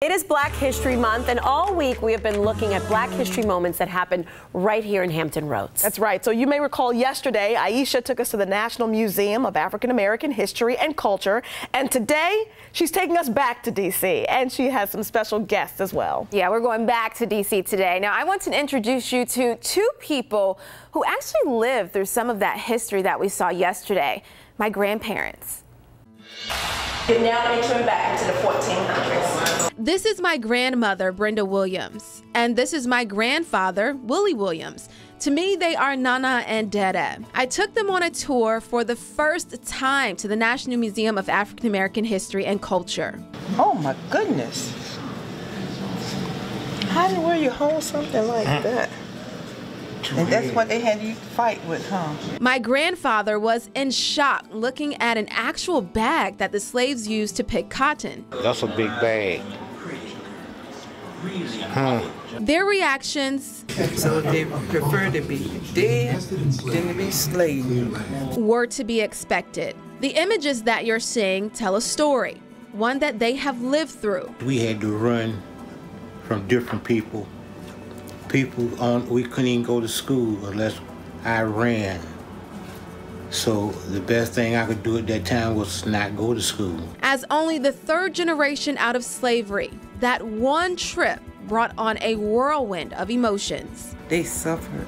It is Black History Month, and all week we have been looking at Black history moments that happened right here in Hampton Roads. That's right. So you may recall yesterday, Iisha took us to the National Museum of African American History and Culture, and today she's taking us back to D.C., and she has some special guests as well. Yeah, we're going back to D.C. today. Now, I want to introduce you to two people who actually lived through some of that history that we saw yesterday. My grandparents. You're now entering back into the 1400s. This is my grandmother, Brenda Williams, and this is my grandfather, Willie Williams. To me, they are Nana and Dede. I took them on a tour for the first time to the National Museum of African American History and Culture. Oh my goodness. How do you hold something like that? And that's what they had you fight with, huh? My grandfather was in shock looking at an actual bag that the slaves used to pick cotton. That's a big bag. Their reactions So they prefer to be dead than to be slaves. were to be expected. The images that you're seeing tell a story, one that they have lived through. We had to run from different people. We couldn't even go to school unless I ran. So the best thing I could do at that time was not go to school. As only the third generation out of slavery, that one trip brought on a whirlwind of emotions. They suffered.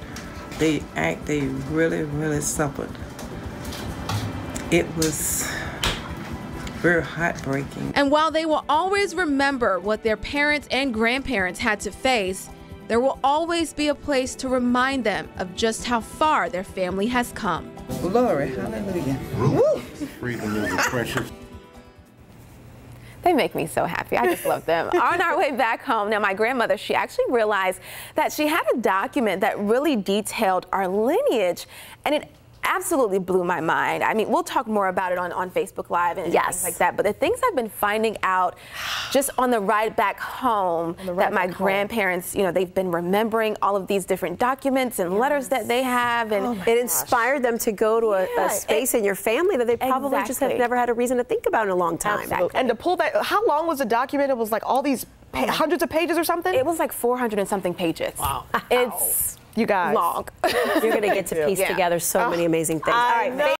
They really, really suffered. It was very heartbreaking. And while they will always remember what their parents and grandparents had to face, there will always be a place to remind them of just how far their family has come. Glory, hallelujah. Freedom is precious. They make me so happy. I just love them. On our way back home, now my grandmother, she actually realized that she had a document that really detailed our lineage, and it absolutely blew my mind. I mean, we'll talk more about it on Facebook Live and things like that, but the things I've been finding out just on the ride back home, that my grandparents, you know, they've been remembering all of these different documents and letters that they have, and it inspired them to go to a space in your family that they probably just have never had a reason to think about in a long time. And to pull that, how long was the document? It was like all these hundreds of pages or something? it was like 400 and something pages. Wow. It's you guys long. You're going to get to piece together so many amazing things. All right.